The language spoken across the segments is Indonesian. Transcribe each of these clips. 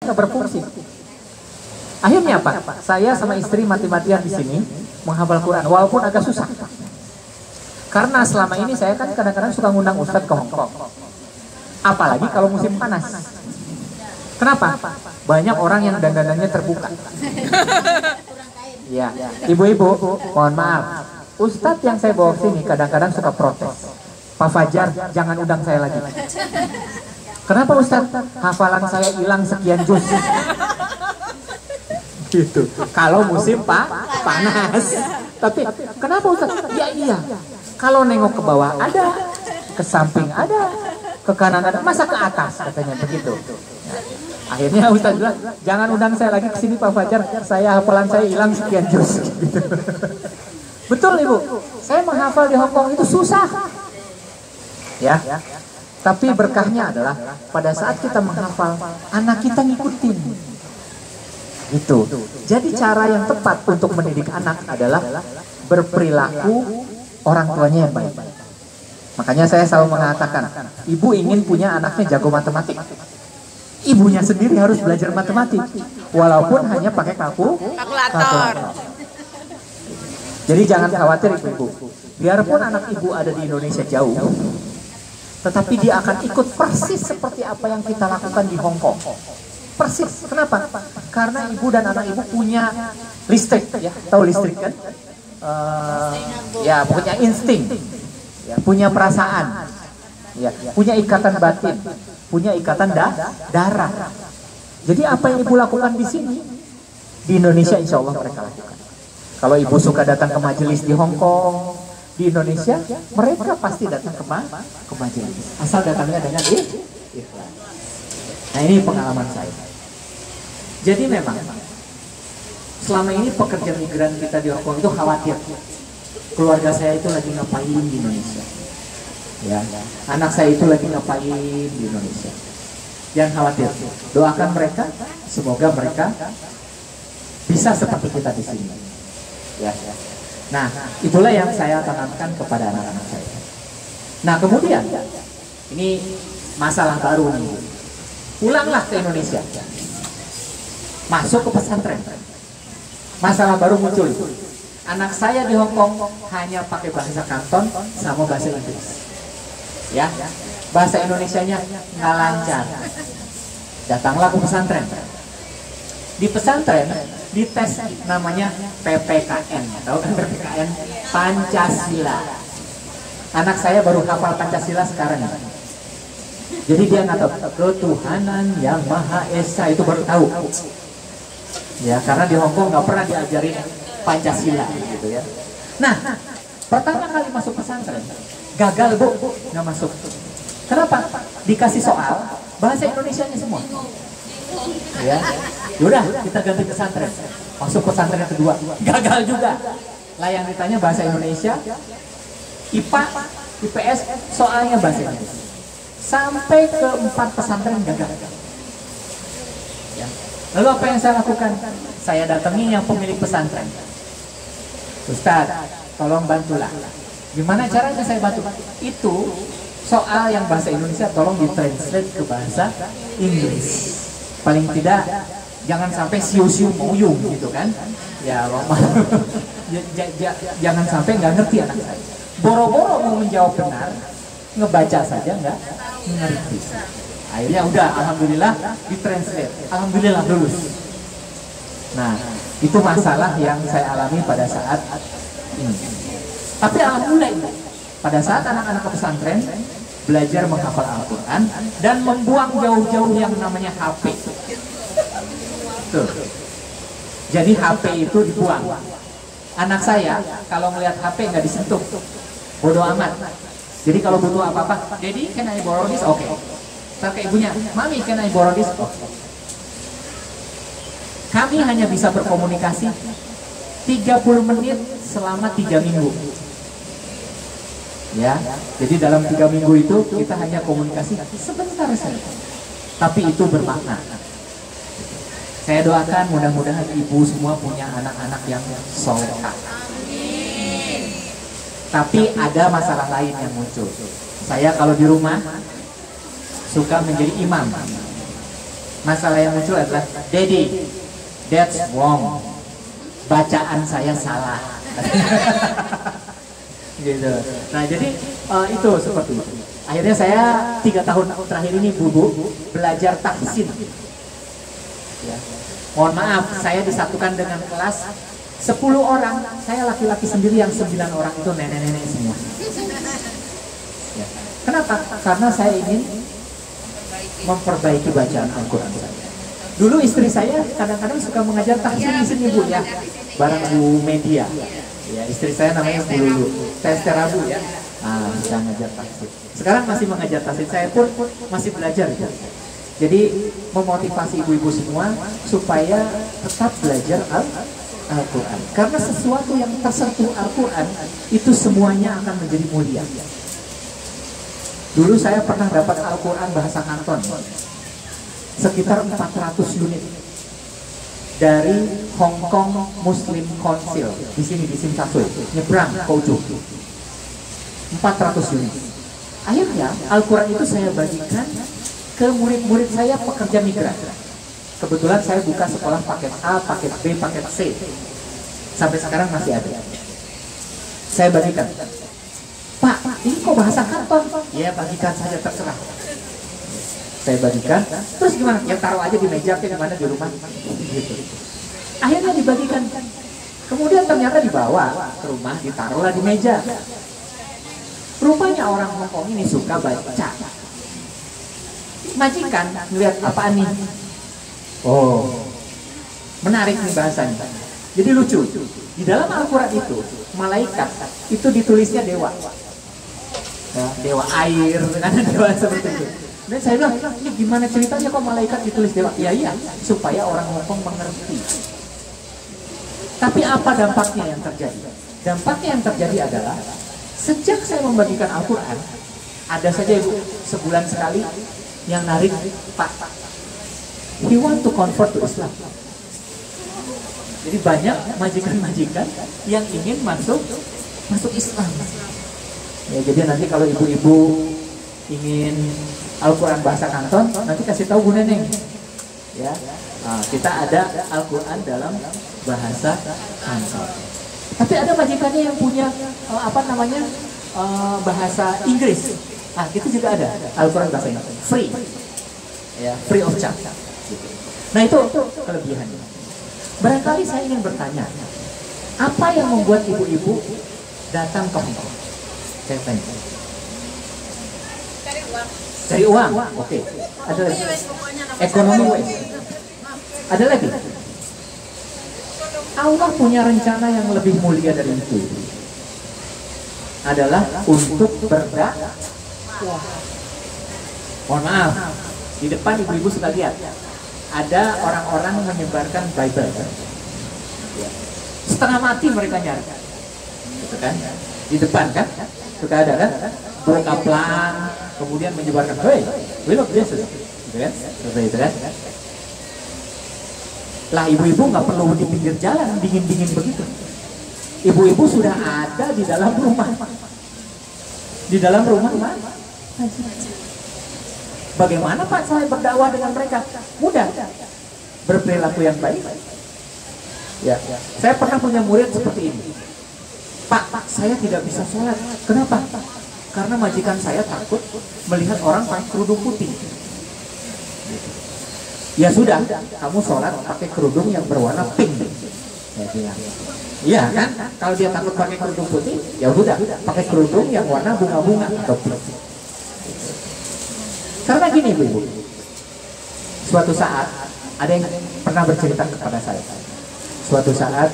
nggak berfungsi. Akhirnya apa? Saya sama istri mati-matian di sini menghafal Quran, walaupun agak susah. Karena selama ini saya kan kadang-kadang suka ngundang ustadz ke Hongkong. Apalagi kalau musim panas. Kenapa? Banyak orang yang dandanannya terbuka. Ya, ibu-ibu, mohon maaf. Ustadz yang saya bawa sini kadang-kadang suka protes. Pak Fajar, jangan undang saya lagi. Kenapa Ustadz? Hafalan saya hilang sekian juz. Gitu. Kalau musim panas. Tapi kenapa Ustadz? Ya iya. Kalau nengok ke bawah ada, ke samping ada, ke kanan ada, masa ke atas katanya begitu. Akhirnya Ustadz bilang, jangan undang saya lagi ke sini Pak Fajar, saya hafalan saya hilang sekian juz. Gitu. Betul Ibu, saya menghafal di Hongkong itu susah. Ya, tapi berkahnya adalah pada saat kita menghafal, anak kita ngikutin. Gitu. Jadi cara yang tepat untuk mendidik anak adalah berperilaku orang tuanya yang baik. Makanya saya selalu mengatakan, ibu ingin punya anaknya jago matematik. Ibunya sendiri harus belajar matematik, walaupun hanya pakai kalkulator. Jadi jangan khawatir ibu-ibu. Biarpun anak ibu ada di Indonesia jauh, tetapi dia akan ikut persis seperti apa yang kita lakukan di Hong Kong. Persis. Kenapa? Karena ibu dan anak ibu punya listrik, ya, tahu listrik kan? Ya, punya insting, ya, punya perasaan, ya, punya ikatan batin, punya ikatan darah. Jadi apa yang ibu lakukan di sini, di Indonesia insya Allah mereka lakukan. Kalau ibu suka datang ke majelis di Hong Kong, di Indonesia, mereka pasti datang ke majelis. Asal datangnya dengan ikhlas. Nah ini pengalaman saya. Jadi memang selama ini pekerja migran kita di Hong Kong itu khawatir keluarga saya itu lagi ngapain di Indonesia, ya, anak saya itu lagi ngapain di Indonesia. Jangan khawatir, doakan mereka, semoga mereka bisa seperti kita di sini, ya. Nah, itulah yang saya tanamkan kepada anak-anak saya. Nah, kemudian ini masalah baru nih, pulanglah ke Indonesia, masuk ke pesantren. Masalah baru muncul. Anak saya di Hong Kong hanya pakai bahasa Kanton sama bahasa Inggris. Ya, bahasa Indonesianya nggak lancar. Datanglah ke pesantren. Di pesantren dites namanya PPKN. Tahu kan PPKN? Pancasila. Anak saya baru hafal Pancasila sekarang. Jadi dia nggak tahu ketuhanan yang Maha Esa, itu baru tahu. Ya, karena di Hong Kong nggak pernah diajarin Pancasila gitu ya. Nah, pertama kali masuk pesantren gagal bu, nggak masuk. Kenapa? Dikasih soal bahasa Indonesianya semua. Ya, yaudah kita ganti pesantren. Masuk pesantren yang kedua gagal juga. Lah yang ditanya bahasa Indonesia, IPA, IPS, soalnya bahasa Inggris. Sampai ke 4 pesantren gagal. Ya. Lalu apa yang saya lakukan? Saya datangi yang pemilik pesantren. Ustaz, tolong bantulah. Gimana caranya saya bantu? Itu soal yang bahasa Indonesia tolong ditranslate ke bahasa Inggris. Paling tidak jangan sampai siu-siu moyung gitu kan? Ya, jangan sampai nggak ngerti anak saya. Boro-boro mau menjawab benar, ngebaca saja nggak ngerti. Akhirnya udah, alhamdulillah ditranslate, alhamdulillah lulus. Nah, itu masalah yang saya alami pada saat ini. Tapi alhamdulillah, pada saat anak-anak ke pesantren belajar menghafal Al-Quran dan membuang jauh-jauh yang namanya HP. Tuh. Jadi HP itu dibuang. Anak saya kalau ngelihat HP nggak disentuh, bodoh amat. Jadi kalau butuh apa-apa, Daddy, can I borrow this? Oke. Ntar ke ibunya, Mami, can I borrow this? Kami hanya bisa berkomunikasi 30 menit selama 3 minggu. Ya, jadi dalam 3 minggu itu kita hanya komunikasi sebentar saja. Tapi itu bermakna. Saya doakan mudah-mudahan ibu semua punya anak-anak yang solehah. Tapi ada masalah lain yang muncul. Saya kalau di rumah suka menjadi imam. Masalah yang muncul adalah, Daddy, that's wrong. Bacaan saya salah. Gitu. Nah jadi itu seperti itu. Akhirnya saya 3 tahun terakhir ini Bu belajar tahsin. Ya. Mohon maaf, saya disatukan dengan kelas 10 orang, saya laki-laki sendiri, yang 9 orang itu nenek-nenek semua. Ya. Kenapa? Karena saya ingin memperbaiki bacaan Al-Quran saya. Dulu istri saya kadang-kadang suka mengajar tahsin di sini Bu ya, bareng Bu Media. Ya, istri saya namanya Bu Lulu. Saya secara Bu ya. Bisa mengajar tahsin. Sekarang masih mengajar tahsin, saya pun masih belajar ya. Jadi memotivasi ibu-ibu semua supaya tetap belajar Al-Quran. Karena sesuatu yang tersentuh Al-Quran itu semuanya akan menjadi mulia. Dulu saya pernah dapat Al-Quran bahasa Kanton sekitar 400 unit dari Hong Kong Muslim Council di sini di Simsasui, nyebrang ke ujung. 400 unit. Akhirnya Al-Quran itu saya bagikan ke murid-murid saya pekerja migran. Kebetulan saya buka sekolah paket A, paket B, paket C. Sampai sekarang masih ada. Saya bagikan. Pak, ini kok bahasa Kanton? Ya bagikan saja, terserah. Saya bagikan. Terus gimana? Ya taruh aja di meja, ke gimana di rumah. Gitu. Akhirnya dibagikan. Kemudian ternyata dibawa ke rumah, ditaruhlah di meja. Rupanya orang Hong Kong ini suka baca. Majikan ngeliat apaan nih? Oh, menarik nih bahasanya. Jadi lucu. Di dalam Al-Quran itu, malaikat itu ditulisnya dewa. Ya, dewa air, kan dewa seperti itu. Dan saya bilang, ini gimana ceritanya kok malaikat ditulis dewa? Iya, supaya orang Hong Kong mengerti. Tapi apa dampaknya yang terjadi? Dampaknya yang terjadi adalah, sejak saya membagikan Al-Quran, ada saja ibu sebulan sekali yang narik, Pak, he want to convert to Islam. Jadi banyak majikan-majikan yang ingin masuk Islam. Ya, jadi nanti kalau ibu-ibu ingin Al-Quran bahasa Kanton, nanti kasih tahu Bu Neneng. Ya, kita ada Al-Quran dalam bahasa Kanton. Tapi ada majikannya yang punya bahasa Inggris. Itu juga ada Al-Quran bahasa Inggris, free, ya, free of charge. Nah itu kelebihannya. Barangkali saya ingin bertanya, apa yang membuat ibu-ibu datang ke Hong Kong? Saya tanya. Cari uang. Oke. Ada lagi. Ekonomi wes. Ada lagi. Allah punya rencana yang lebih mulia dari itu. Adalah untuk berdakwah. Mohon maaf, di depan ibu-ibu suka lihat ada orang-orang menyebarkan Bible. Setengah mati mereka nyari, gitu kan? Di depan kan, suka ada kan? Buka pelan, kemudian menyebarkan, hey, we love Jesus, gitu kan? Seperti itu kan? Lah ibu-ibu nggak perlu di pinggir jalan dingin-dingin begitu. Ibu-ibu sudah ada di dalam rumah. Di dalam rumah mana? Bagaimana Pak saya berdakwah dengan mereka? Mudah. Berperilaku yang baik. Ya. Saya pernah punya murid seperti ini. Pak, saya tidak bisa sholat. Kenapa? Karena majikan saya takut melihat orang pakai kerudung putih. Ya sudah, kamu sholat pakai kerudung yang berwarna pink. Saya bilang. Iya kan? Kalau dia takut pakai kerudung putih, ya udah, pakai kerudung yang warna bunga-bunga atau pink. Karena gini ibu, suatu saat ada yang pernah bercerita kepada saya. Suatu saat,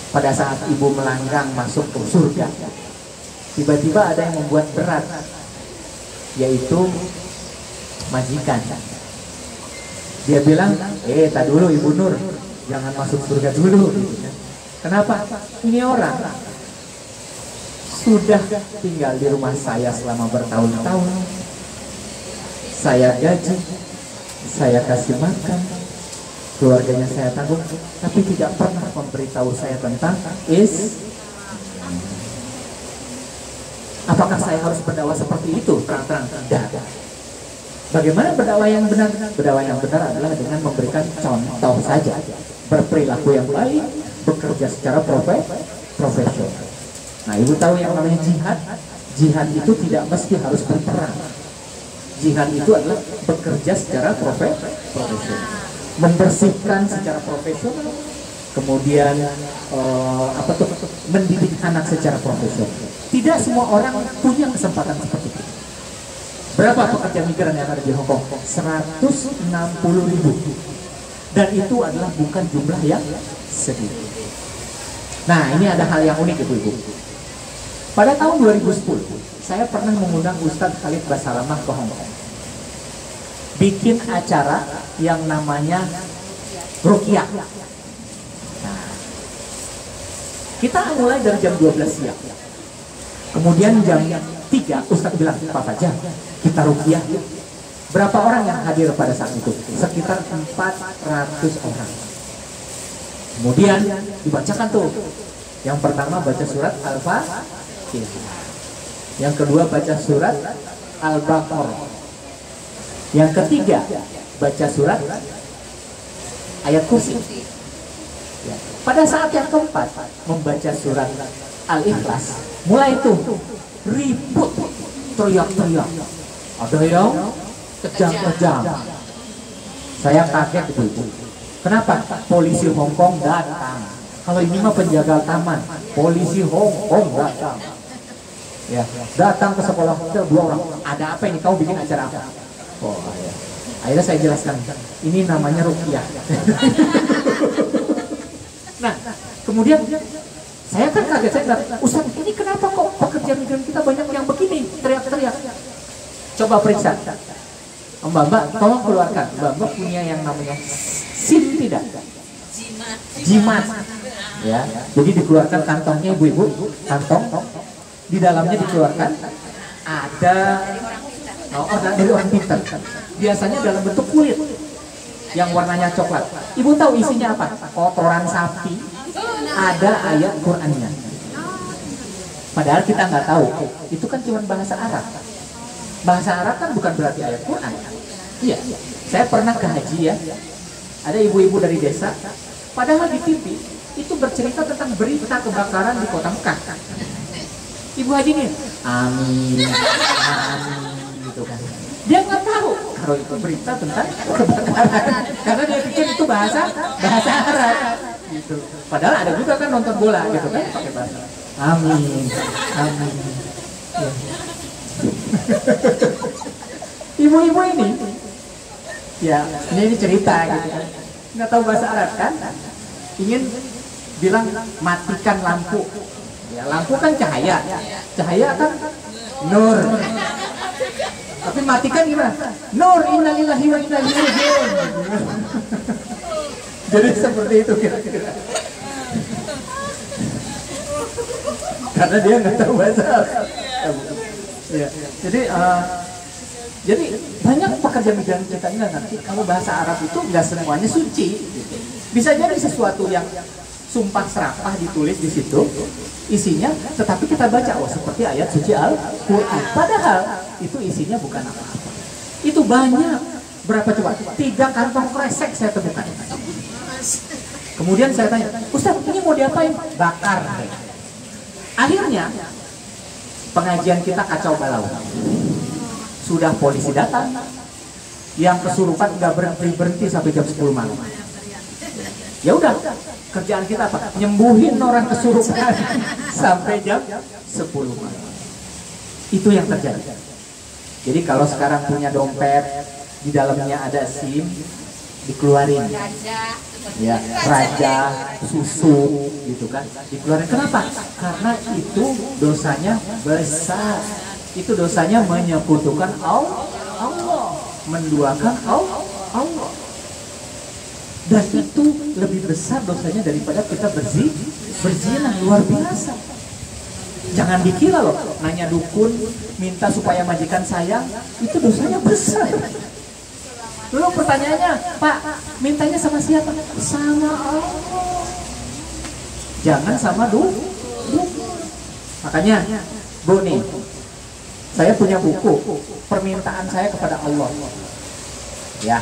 pada saat ibu melanggang masuk ke surga, tiba-tiba ada yang membuat berat, yaitu majikan. Dia bilang, tak dulu Ibu Nur, jangan masuk surga dulu. Kenapa? Ini orang sudah tinggal di rumah saya selama bertahun-tahun. Saya gaji, saya kasih makan, keluarganya saya tanggung, tapi tidak pernah memberitahu saya tentang Apakah saya harus berdakwah seperti itu? Terang-terang tidak. Bagaimana berdakwah yang benar? Berdakwah yang benar adalah dengan memberikan contoh saja, berperilaku yang baik, bekerja secara profesional. Nah, ibu tahu yang namanya jihad? Jihad itu tidak mesti harus berperang. Jihad itu adalah bekerja secara profesional, membersihkan secara profesional, kemudian mendidik anak secara profesional. Tidak semua orang punya kesempatan seperti itu. Berapa pekerja migran yang ada di Hong Kong? 160.000. Dan itu adalah bukan jumlah yang sedikit. Nah, ini ada hal yang unik ibu-ibu. Pada tahun 2010, saya pernah mengundang Ustadz Khalid Basalamah ke Hong Kong. Bikin acara yang namanya Ruqyah. Nah, kita mulai dari jam 12 siang. Kemudian jam 3 Ustadz bilang, Pak Fajar, kita Ruqyah. Berapa orang yang hadir pada saat itu? Sekitar 400 orang. Kemudian dibacakan tuh. Yang pertama baca surat Al-Fatihah. Yang kedua baca surat Al-Baqarah. Yang ketiga baca surat ayat kursi. Pada saat yang keempat membaca surat Al-Ikhlas, mulai itu ribut, teriak-teriak. Ada yang kejang-kejang. Saya kaget ibu. Kenapa? Polisi Hong Kong datang. Kalau ini mah penjaga taman, polisi Hong Kong datang. Ya, datang ke sekolah kita 2 orang. Ada apa ini? Kau bikin acara apa? Oh, ya. Akhirnya saya jelaskan. Ini namanya Ruqyah. Nah, kemudian saya kan kaget. Saya bilang, Ustaz, ini kenapa kok pekerja migran kita banyak yang begini, teriak-teriak? Coba periksa. Mbak, tolong keluarkan. Mbak punya yang namanya SIM tidak? Jimat. Ya, jadi dikeluarkan kantongnya ibu-ibu, kantong. Di dalamnya dikeluarkan ada dari orang pintar. Biasanya dalam bentuk kulit yang warnanya coklat. Ibu tahu isinya apa? Kotoran sapi. Ada ayat Qur'annya. Padahal kita nggak tahu. Itu kan cuma bahasa Arab. Bahasa Arab kan bukan berarti ayat Quran. Iya. Saya pernah ke haji ya. Ada ibu-ibu dari desa. Padahal di TV itu bercerita tentang berita kebakaran di kota Mekah. Ibu haji nih, amin, gitu kan. Dia nggak tahu kalau itu berita tentang kebakaran, karena dia pikir itu bahasa Arab. Gitu. Padahal ada juga kan nonton bola, gitu kan, pakai bahasa. Amin. Ya. Ibu-ibu ini, ya, ini cerita, gitu kan. Nggak tahu bahasa Arab kan? Ingin bilang matikan lampu. Ya, lampu kan cahaya kan nur. Tapi matikan gimana? Nur, innalillahi wa inna ilaihi raji'un. Jadi seperti itu kira-kira. Karena dia nggak tahu bahasa Arab. Ya. Jadi banyak pekerja migran kita ini nanti kalau bahasa Arab itu nggak semuanya suci. Bisa jadi sesuatu yang sumpah serapah ditulis di situ, isinya, tetapi kita baca, oh seperti ayat suci Al-Quran. Padahal itu isinya bukan apa-apa. Itu banyak. Berapa coba? 3 kantong kresek saya temukan. Kemudian saya tanya, Ustaz, ini mau diapain? Bakar. Akhirnya pengajian kita kacau balau. Sudah polisi datang, yang kesurupan nggak berhenti sampai jam 10 malam. Ya udah, kerjaan kita apa? Nyembuhin orang kesurupan sampai jam 10 malam. Itu yang terjadi. Jadi kalau sekarang punya dompet, di dalamnya ada SIM, dikeluarin. Ya, raja, susu, gitu kan. Dikeluarin. Kenapa? Karena itu dosanya besar. Itu dosanya menyekutukan Allah, menduakan Allah. Dan itu lebih besar dosanya daripada kita berzina, luar biasa. Jangan dikira loh, nanya dukun, minta supaya majikan sayang, itu dosanya besar. Lalu pertanyaannya, Pak, mintanya sama siapa? Sama Allah. Jangan sama dukun. Makanya, Bu nih, Saya punya buku permintaan saya kepada Allah. Ya,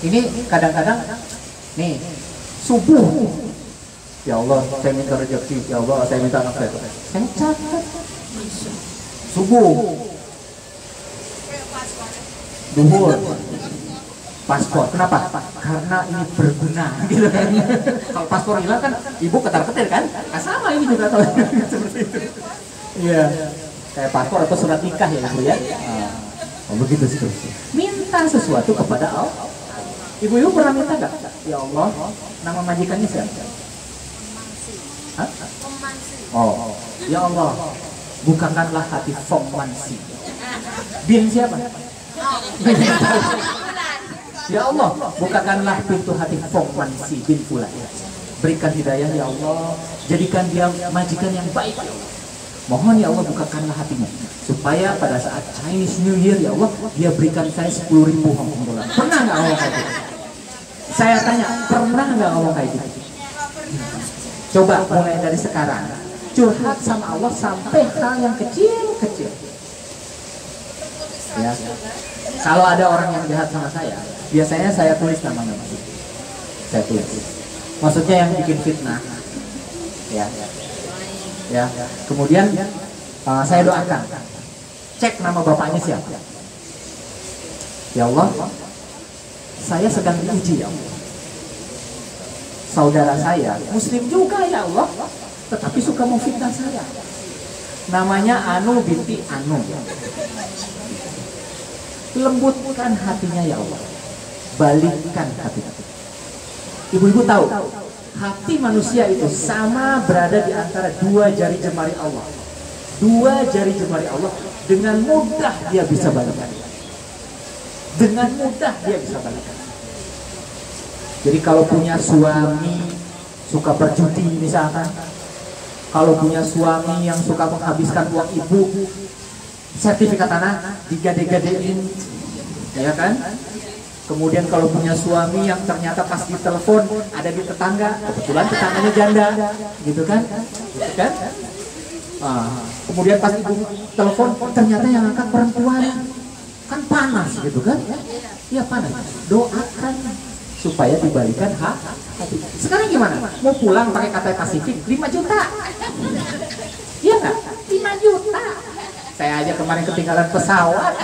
ini kadang-kadang nih subuh. Ya Allah, saya minta rezeki. Ya Allah, saya minta anak saya. Saya catat. Subuh. Duhur. Paspor. Kenapa? Karena ini berguna gitu kan. Kalau paspor hilang kan ibu ketar-ketir kan? Nah, sama ini juga kalau seperti itu. Iya. Kayak paspor atau surat nikah ya ibu ya. Oh begitu sih. Minta sesuatu kepada Allah. Ibu-ibu pernah minta nggak? Ya Allah, nama majikannya siapa? Hah? Oh, ya Allah, bukakanlah hati Fong Mansi. Bin siapa? Ya Allah, bukakanlah pintu hati Fong Mansi bin Fulan. Berikan hidayah ya Allah, jadikan dia majikan yang baik. Mohon ya Allah bukakanlah hatinya supaya pada saat Chinese New Year ya Allah dia berikan saya 10.000 Hong Kong dolar. Pernah nggak Allah kayak gitu? Saya tanya, pernah nggak Allah kayak gitu? Coba mulai dari sekarang curhat sama Allah sampai hal yang kecil-kecil. Ya. Kalau ada orang yang jahat sama saya, biasanya saya tulis namanya. Saya tulis. Maksudnya yang bikin fitnah. Ya. Ya. Kemudian saya doakan. Cek nama bapaknya siapa. Ya Allah, saya sedang diuji ya Allah. Saudara saya, muslim juga ya Allah, tetapi suka memfitnah saya. Namanya Anu binti Anu. Lembutkan hatinya ya Allah. Balikkan hatinya. Ibu-ibu tahu, hati manusia itu sama berada di antara dua jari jemari Allah. Dua jari jemari Allah, dengan mudah dia bisa balikkan. Dengan mudah dia bisa balikkan. Jadi kalau punya suami suka berjudi misalkan, kalau punya suami yang suka menghabiskan uang ibu, sertifikat tanah digade-gadein, ya kan? Kemudian kalau punya suami yang ternyata pas ditelepon ada di tetangga, kebetulan tetangganya janda, gitu kan? Gitu kan? Kemudian pas ibu telepon ternyata yang angkat perempuan, kan panas gitu kan? Iya panas. Doakan supaya dibalikan hati. Sekarang gimana? Mau pulang pakai Cathay Pacific 5 juta. Iya nggak? 5 juta. Saya aja kemarin ketinggalan pesawat.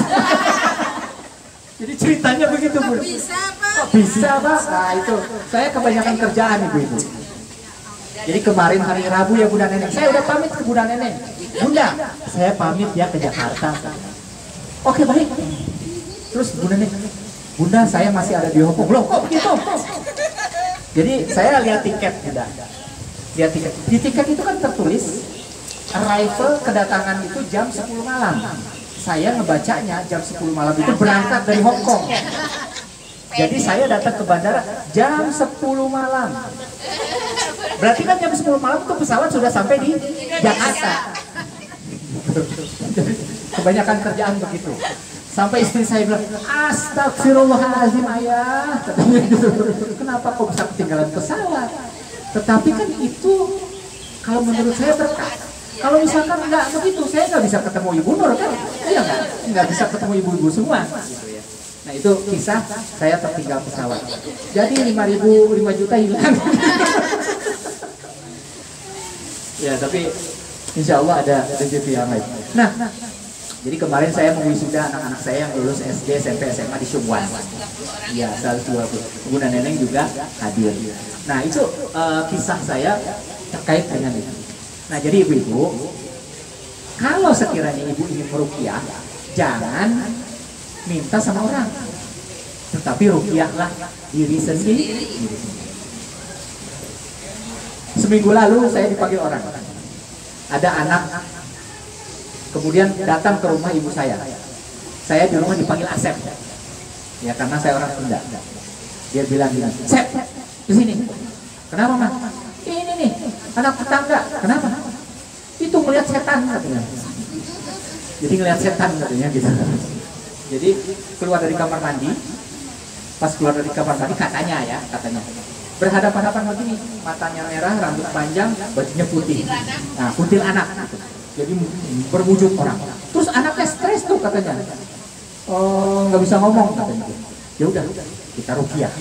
Jadi ceritanya begitu Bu. Bisa Pak. Oh, bisa Pak. Nah itu saya kebanyakan kerjaan ibu-ibu. Jadi kemarin hari Rabu ya Bunda Neneng, saya udah pamit ke Bunda Neneng. Bunda, saya pamit ya ke Jakarta. Oke baik. Terus Bunda Neneng, Bunda saya masih ada di Hong Kong. Loh kok begitu? Jadi saya lihat tiket Bunda. Lihat tiket. Di tiket itu kan tertulis arrival kedatangan itu jam 10 malam. Saya ngebacanya jam 10 malam itu berangkat dari Hong Kong. Jadi saya datang ke bandara jam 10 malam. Berarti kan jam 10 malam itu pesawat sudah sampai di Jakarta. Jadi kebanyakan kerjaan begitu. Sampai istri saya bilang, astagfirullahaladzim ayah. Katanya gitu. Kenapa kok bisa ketinggalan pesawat? Tetapi kan itu kalau menurut saya berkah. Kalau misalkan nggak begitu, saya nggak bisa ketemu Ibu Nur kan? Iya nggak bisa ketemu ibu-ibu semua. Nah itu kisah saya tertinggal pesawat. Jadi 5 juta hilang. Ya tapi insya Allah ada rezeki yang lain. Nah jadi kemarin saya mewisuda anak-anak saya yang lulus SD, SMP, SMA di Syumwan. Iya 120. Bunda Neneng juga hadir. Nah itu kisah saya terkait dengan itu. Nah jadi ibu-ibu, kalau sekiranya ibu ingin meruqyah, jangan minta sama orang, tetapi ruqyahlah diri sendiri. Seminggu lalu saya dipanggil orang, ada anak, kemudian datang ke rumah ibu saya. Saya di rumah dipanggil Asep, ya karena saya orang Sunda. Dia bilang gini, Sep, kesini. Kenapa mas? Ini nih, anak tetangga. Kenapa? Itu melihat setan katanya. Jadi ngelihat setan katanya gitu. Jadi keluar dari kamar mandi, pas keluar dari kamar mandi katanya berhadapan-hadapan begini, matanya merah, rambut panjang, bajunya putih. Nah, kuntil anak. Jadi berwujud orang. Terus anaknya stres tuh. katanya. Oh, nggak bisa ngomong katanya. Ya udah, kita ruqyah.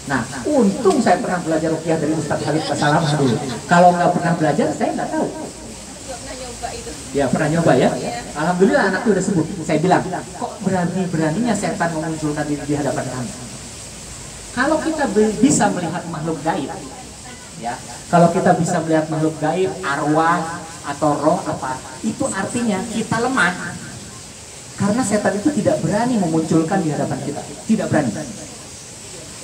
Nah, untung saya pernah belajar ruqyah dari Ustaz Khalid Basalamah dulu. Kalau nggak pernah belajar, saya nggak tahu. Ya, pernah nyoba ya. Alhamdulillah anakku udah sembuh. Saya bilang, kok berani-beraninya setan memunculkan diri di hadapan kami? Kalau kita bisa melihat makhluk gaib, ya, kalau kita bisa melihat makhluk gaib, arwah atau roh apa, itu artinya kita lemah. Karena setan itu tidak berani memunculkan di hadapan kita, tidak berani.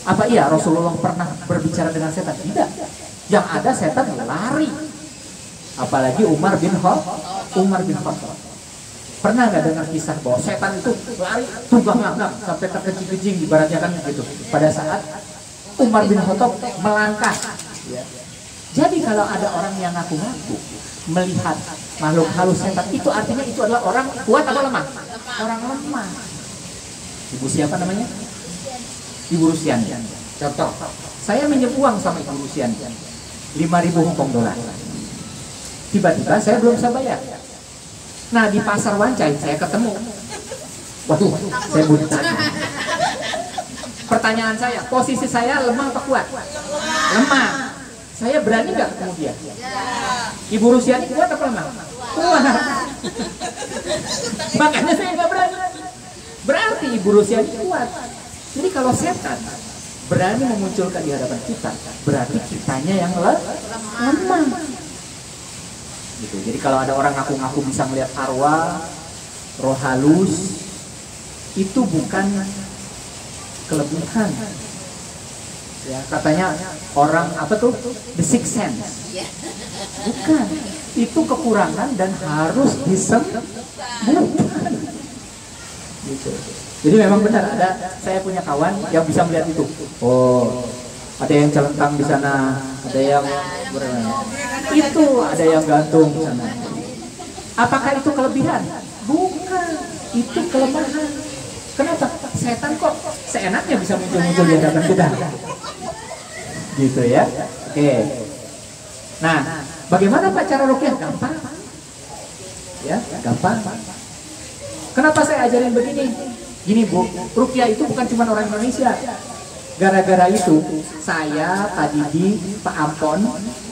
Apa iya Rasulullah pernah berbicara dengan setan? Tidak. Yang ada setan lari. Apalagi Umar bin Khattab. Pernah nggak dengar kisah bahwa setan itu lari tunggang-langgang sampai terkencing-kencing ibaratnya kan gitu. Pada saat Umar bin Khattab melangkah. Ya. Jadi kalau ada orang yang ngaku-ngaku melihat makhluk halus setan, itu artinya itu adalah orang kuat atau lemah? Orang lemah. Ibu siapa namanya? Ibu Rusian. Contoh, saya minjem uang sama Ibu Rusian 5.000 Hong Kong dolar. Tiba-tiba saya belum bisa bayar. Nah, di pasar Wancai saya ketemu. Waduh, saya mau ditanya. Pertanyaan saya, posisi saya lemah atau kuat? Lemah. Saya berani nggak ketemu dia? Ibu Rusiani kuat atau lemah? Kuat. Makanya saya nggak berani. Berarti Ibu Rusiani kuat. Jadi kalau setan berani memunculkan di hadapan kita, berarti kitanya yang lemah. Gitu. Jadi kalau ada orang ngaku-ngaku bisa melihat arwah, roh halus, itu bukan kelebihan. Ya, katanya orang apa tuh? The sixth sense. Bukan. Itu kekurangan dan harus disembuhkan. Gitu. Jadi memang benar saya punya kawan yang bisa melihat itu. Oh, ada yang celentang di sana, ada yang itu, ada yang gantung di sana. Apakah itu kelebihan? Bukan, itu kelemahan. Kenapa? Setan kok seenaknya bisa muncul-muncul di hadapan kita. Gitu ya. Oke. Nah, bagaimana Pak cara ruqyah? Gampang. Ya, gampang. Kenapa saya ajarin begini? Gini Bu, ruqyah itu bukan cuma orang Indonesia. Gara-gara itu, saya tadi di Pak Ampon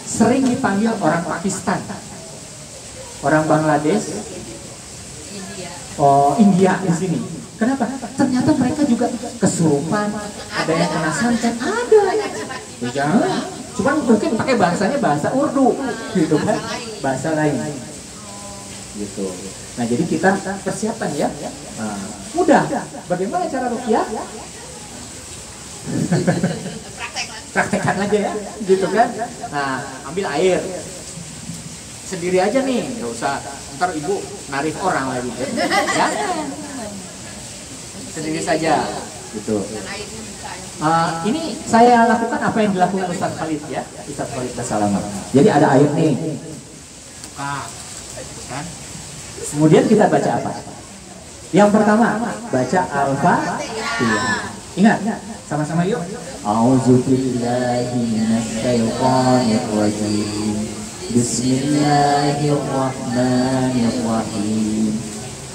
sering dipanggil orang Pakistan, orang Bangladesh, India di sini. Kenapa? Ternyata mereka juga kesurupan, ada yang kena santet, ada. Ya, cuman mungkin pakai bahasanya bahasa Urdu, gitu kan? Bahasa lain. Gitu. Nah, jadi kita persiapan ya. Nah, mudah. Bagaimana cara ruqyah? Praktekkan aja ya, gitu kan. Nah, ambil air sendiri aja nih, nggak usah ntar ibu narik orang lagi ya. Sendiri saja, gitu. Ini saya lakukan apa yang dilakukan Ustaz Khalid ya, Ustaz Khalid Basalamah. Jadi ada air nih, kan? Kemudian kita baca apa? Yang pertama baca Al-Fatihah. Ingat, sama-sama yuk. A'udzubillahi minasyaitonir rajim. Bismillahirrahmanirrahim.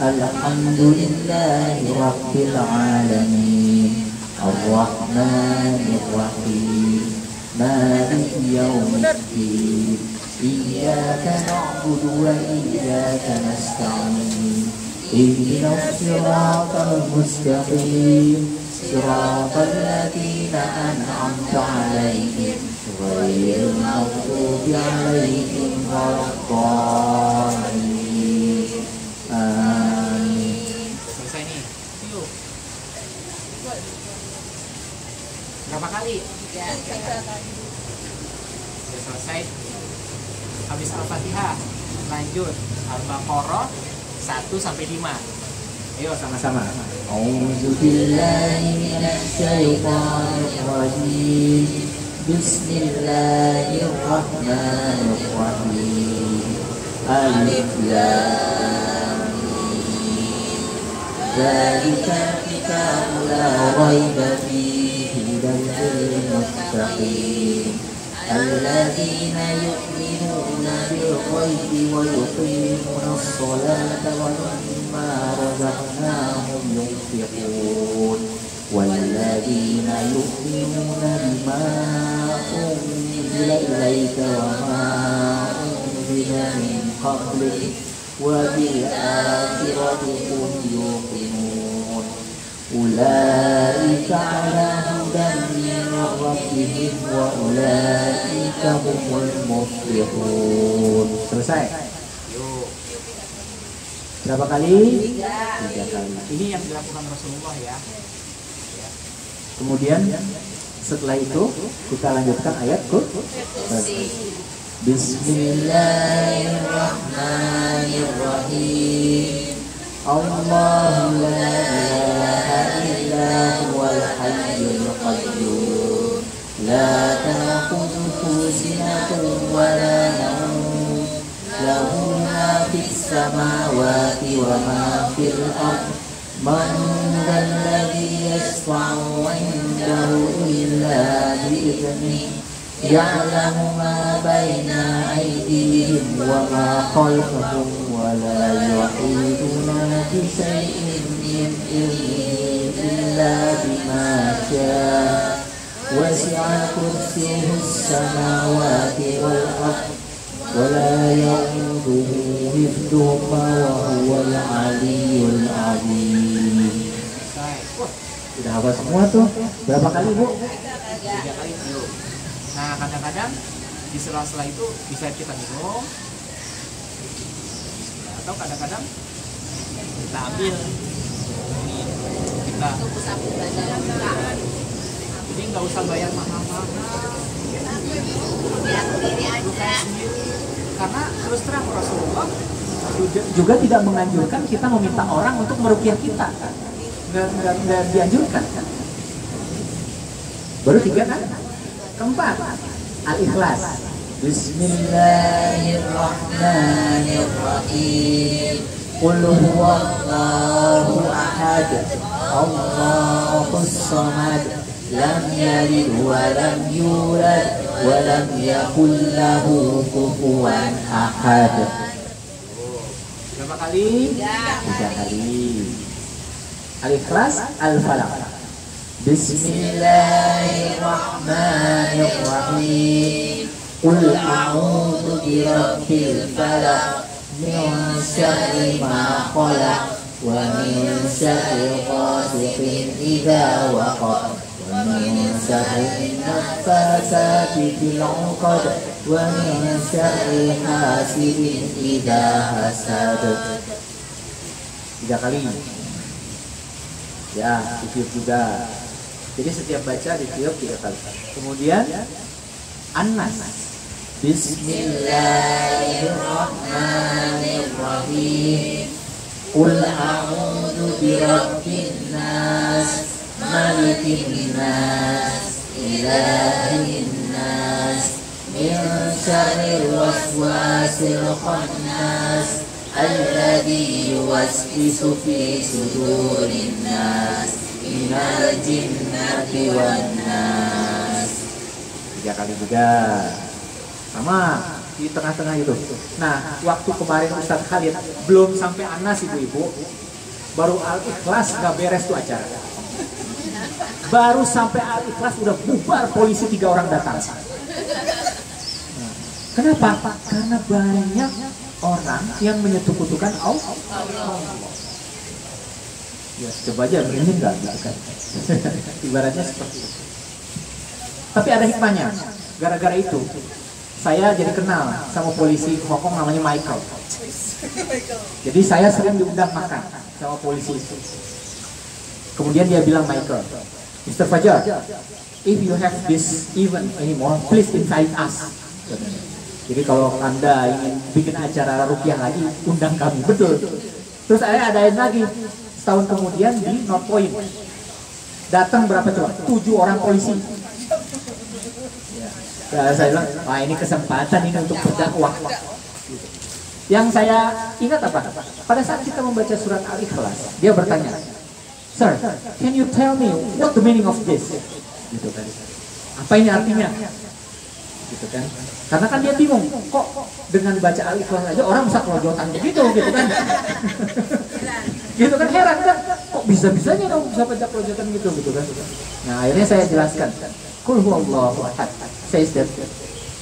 Alhamdulillahi rabbil alamin. Ar-Rahmanir-Rahim. Maliki yaumiddin. Iyyaka na'budu wa iyyaka nasta'in. Ihdinas siratal mustaqim. صراط الذين أنعمت عليهم غير المغضوب عليهم ولا الضالين. Amin. Selesai nih. Yuk. Berapa kali? Ya. Sudah selesai. Habis Al-Fatihah, lanjut Al-Baqarah 1 sampai 5. Ayo sama-sama. A'udzubillahi minasyaitonir rajim. Bismillahirrahmanirrahim. Alif lam mim. Dzalikal kitabu la raiba fihi hudan lil muttaqin. Alladzina yu'minuna bil ghaibi wa yuqimuna as-salata wa مما رزقناهم ينفقون والذين يؤمنون بما أنزل إليك وما أنزل من قبلك وبالآخرة هم يوقنون أولئك على هدى من ربهم وأولئك هم المفلحون. Selesai. Berapa kali? 3 kali. Ini yang dilakukan Rasulullah ya. Kemudian setelah itu kita lanjutkan ayat Bismillahirrahmanirrahim. Allahu la ilaha illa huwal hayyul qayyum. La ta'khudhuhu sinatun wa la nawm. Lahu ma fis samawati wa ma fil ardh. Man dzalladzi yashfa'u 'indahu illa bi'idhnihi. Ya'lamu ma baina aydihim wa ma khalfahum wa la yuhituna bi shay'in min ilmihi illa bima syaa. Wasi'a kursiyyuhu as-samawati wal ardh wa la ya'uduhu hifdhuhuma wa huwal 'aliyyul 'azim. Sudah hafal semua tuh. Berapa kali, Bu? 3 kali dulu. Nah, kadang-kadang di sela-sela itu bisa kita minum, atau kadang-kadang kita ambil ini, kita jadi nggak usah bayar mahal-mahal, karena terus terang Rasulullah juga tidak menganjurkan kita meminta orang untuk meruqyah kita. Nggak dianjurkan kan? Baru 3 kan? Keempat, Al-Ikhlas. Bismillahirrahmanirrahim. Qul huwallahu ahad. Allahus samad. Lam yalid wa lam yulad wa lam yakul lahu kufuwan ahad. Berapa kali? 3 kali. Al-Ikhlas, Al-Falaq. Bismillahirrahmanirrahim. Qul a'udzu birabbil falaq min syarri ma khalaq wa min syarri ghasiqin idza waqab wa min syarri naffasati fil 'uqad wa min syarri hasidin idza hasad. 3 kali. Ya, ditiup juga. Jadi setiap baca ditiup 3 kali. Kemudian An-Nas. Bismillahirrahmanirrahim. Qul a'udzu birabbin nas, malikin nas, ilahin nas, min syarril waswasil khannas, alladzi yuwaswisu fi sudurin nas, minal jinnati wan nas. 3 kali juga. Sama di tengah-tengah itu. Nah, waktu kemarin Ustadz Khalid belum sampai Anas ibu-ibu, baru Al-Ikhlas gak beres tuh acara. Baru sampai Al-Ikhlas udah bubar, polisi 3 orang datang. Nah, kenapa? Karena banyak orang yang menyekutukan Allah. Ya, coba aja merinding nggak kan? Ibaratnya seperti itu. Tapi ada hikmahnya. Gara-gara itu, saya jadi kenal sama polisi Hongkong namanya Michael. Jadi saya sering diundang makan sama polisi itu. Kemudian dia bilang, Michael, Mr. Fajar, if you have this event anymore, please invite us. Jadi kalau Anda ingin bikin acara rupiah lagi, undang kami. Betul. Terus saya adain lagi setahun kemudian di North Point. Datang berapa coba? 7 orang polisi. Ya, saya bilang, wah ini kesempatan ini untuk berdakwah. Yang saya ingat apa? Pada saat kita membaca surat Al-Ikhlas, dia bertanya, Sir, can you tell me what the meaning of this? Gitu tadi. Apa ini artinya? gitu kan. Karena kan dia bingung, kok dengan baca Al-Ikhlas aja orang bisa kelojotan begitu gitu kan. Gitu kan, heran kan, kok bisa-bisanya kamu bisa baca kelojotan gitu kan. Nah akhirnya saya jelaskan, Qul huwallahu ahad, says that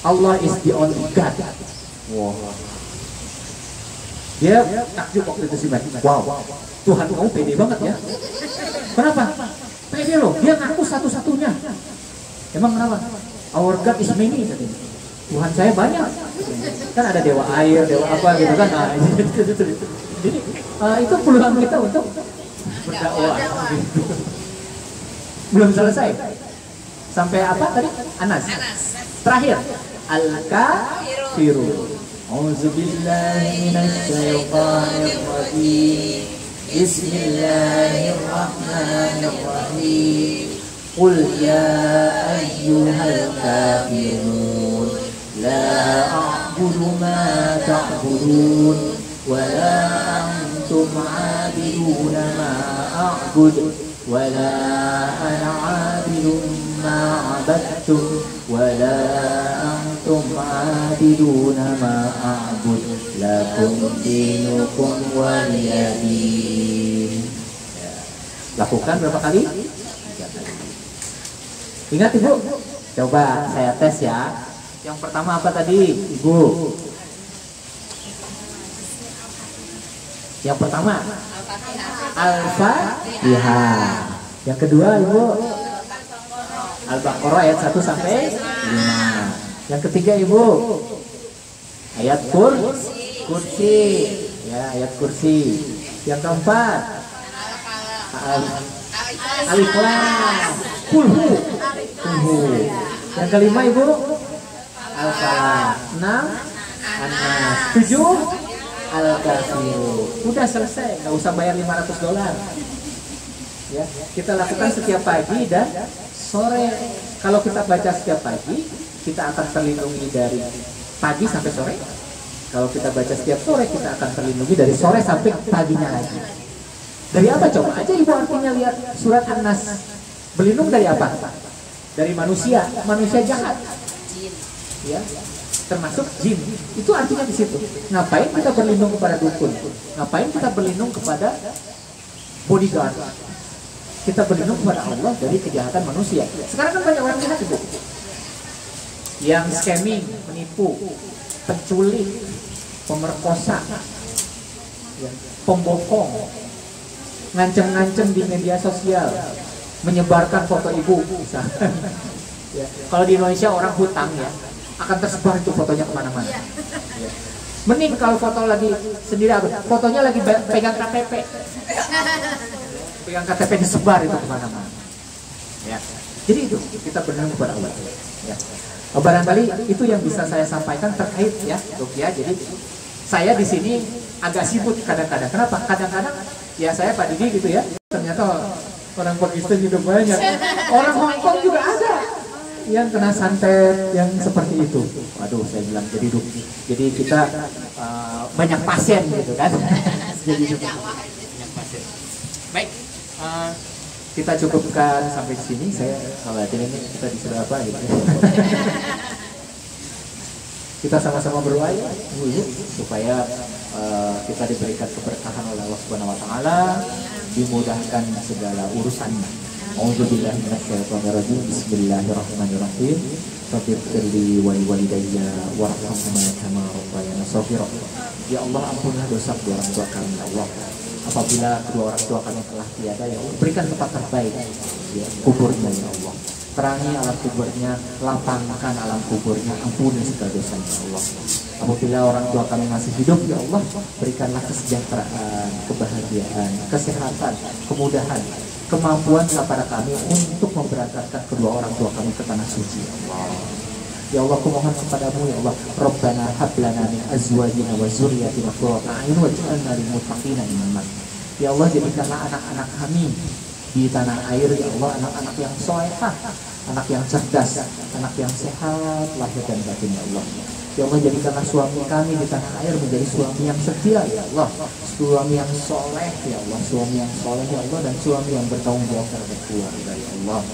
Allah is the only God. Wow. Dia takjub waktu itu sih, wow, Tuhan kamu pede banget ya. Kenapa? Pede loh, dia ngaku satu-satunya. Emang kenapa? Our God is many, katanya. Tuhan saya banyak. Kan ada dewa air, dewa apa gitu kan. Nah, jadi itu peluang kita untuk berdakwah. Belum selesai. Sampai apa tadi? Anas. Terakhir, al-kafirun. Auzubillahi minasyaitonir rajim. Bismillahirrahmanirrahim. Qul ya ayyuhal kafirun la a'budu ma ta'budun wa la antum 'abiduna ma a'budu wa la ana 'abidun ma 'abadtum wa la antum 'abiduna ma a'budu lakum dinukum waliyadin. Lakukan berapa kali? Ingat Ibu, coba saya tes ya. Yang pertama apa tadi Ibu? Yang pertama Al-Fatihah. Yang kedua Ibu Al-Baqarah ayat 1 sampai 5. Yang ketiga Ibu ayat kursi. Ya, ayat kursi. Yang keempat Al-Ikhlas. Kulhu. Yang kelima Ibu Al-Falaq. 6 An-Nas. 7 Al-Kafirun. Udah selesai, nggak usah bayar $500. Ya, kita lakukan setiap pagi dan sore. Kalau kita baca setiap pagi, kita akan terlindungi dari pagi sampai sore. Kalau kita baca setiap sore, kita akan terlindungi dari sore sampai paginya lagi. Dari apa coba aja Ibu artinya lihat surat An-Nas. Berlindung dari apa? Dari manusia jahat. Ya, termasuk jin. Itu artinya di situ. Ngapain kita berlindung kepada dukun? Ngapain kita berlindung kepada bodyguard? Kita berlindung kepada Allah dari kejahatan manusia. Sekarang kan banyak orang jahat Ibu. Yang scamming, menipu, penculik, pemerkosa, ya, pembokong, ngancem-ngancem di media sosial, menyebarkan foto ibu misalkan. Ya. Kalau di Indonesia orang hutang ya akan tersebar itu fotonya kemana-mana. Ya. Mending kalau foto lagi sendiri, fotonya lagi pegang KTP, disebar itu kemana-mana. Ya. Jadi itu kita berlindung kepada Allah. Ya. Barangkali itu yang bisa saya sampaikan terkait ya, Rukia. Jadi saya di sini agak sibuk kadang-kadang. Kenapa? Kadang-kadang ya saya Pak Didi gitu ya. Ternyata orang Pakistan juga banyak, orang Hongkong juga ada yang kena santet yang seperti itu. Waduh, saya bilang jadi kita banyak pasien gitu kan. Jadi banyak pasien. Baik, kita cukupkan sampai sini. Saya khawatir ini kita disuruh apa gitu. Kita sama-sama berdoa ya dulu supaya kita diberikan keberkahan oleh Allah Subhanahu wa taala, dimudahkan segala urusannya. Auzubillahi minasyaitonir rajim. Bismillahirrahmanirrahim. Rabbighfirli wa liwalidayya warhamhuma kama rabbayani shaghira. Ya Allah, ampunilah dosa kedua orang tua kami ya Allah. Apabila kedua orang tua kami telah tiada ya Allah, berikan tempat terbaik ya, kuburnya ya Allah. Terangi alam kuburnya, lapangkan alam kuburnya, ampuni segala dosanya ya Allah. Apabila orang tua kami masih hidup ya Allah, berikanlah kesejahteraan, kebahagiaan, kesehatan, kemudahan, kemampuan kepada kami untuk memberangkatkan kedua orang tua kami ke tanah suci ya Allah. Ya Allah, kumohon kepadamu ya Allah, Rabbana hab lana min azwajina wa dzurriyyatina qurrata a'yun waj'alna lil muttaqina imama. Ya Allah, jadikanlah anak-anak kami di tanah air ya Allah anak-anak yang solehah, anak yang cerdas, anak yang sehat lahir dan batin ya Allah. Ya Allah, jadikanlah suami kami di tanah air menjadi suami yang setia ya Allah, suami yang soleh ya Allah, suami yang soleh ya Allah, dan suami yang bertanggung jawab terhadap keluarga ya Allah.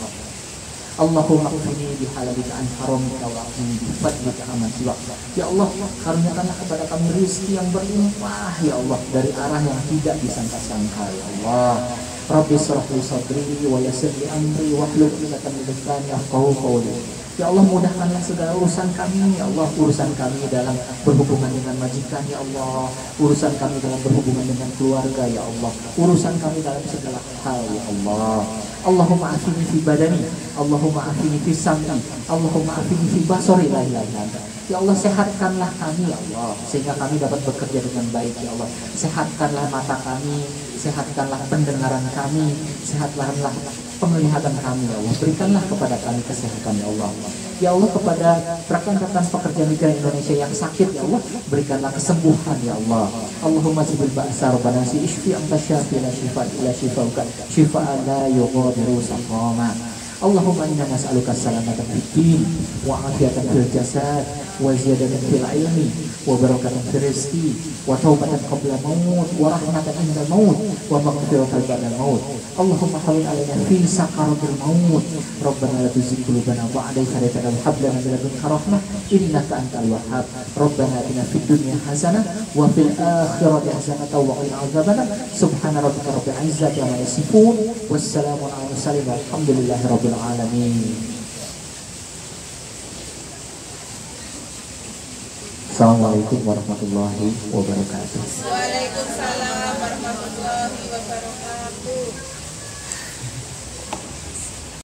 Allahumma qfini bihalalika an haramika wa qfini bifadlika amman siwak. Ya Allah, karuniakanlah kepada kami rezeki yang berlimpah ya Allah, dari arah yang tidak disangka-sangka ya Allah. Rabbi shrah li sadri wa yassir li amri wahlul 'uqdatam min lisani yafqahu qawli. Ya Allah, mudahkanlah segala urusan kami ya Allah, urusan kami dalam berhubungan dengan majikan ya Allah, urusan kami dalam berhubungan dengan keluarga ya Allah, urusan kami dalam segala hal ya Allah. Allahumma afini fi badani, Allahumma afini fi sam'i, Allahumma afini fi basari, la ilaha illa anta. Ya Allah, sehatkanlah kami ya Allah, sehingga kami dapat bekerja dengan baik ya Allah. Sehatkanlah mata kami, sehatkanlah pendengaran kami, sehatkanlah penglihatan kami ya Allah. Berikanlah kepada kami kesehatan ya Allah. Ya Allah, kepada rekan-rekan pekerja migran Indonesia yang sakit ya Allah, berikanlah kesembuhan ya Allah. Allahumma jibil ba'sa rabbana si ishfi anta syafi la shifa illa shifauka shifaan la yughadiru saqama. Allahumma inna nas'aluka salamatan fid din wa afiyatan fil jasad wa ziyadatan fil ilmi wa barakatan fil rizqi wa taubatan qabla maut wa rahmatan inda maut wa maghfiratan ba'da maut. Allahumma hawwin 'alaina fi sakaratil maut. Rabbana la tuzigh qulubana ba'da idh hadaytana wa hab lana min ladunka rahmah innaka antal wahhab. Rabbana atina fid dunya hasanah wa fil akhirati hasanah wa qina adzabannar. Subhana rabbika rabbil izzati amma yasifun wassalamu 'alal mursalin walhamdulillahi rabbil alamin. Assalamualaikum warahmatullahi wabarakatuh. Waalaikumsalam warahmatullahi wabarakatuh.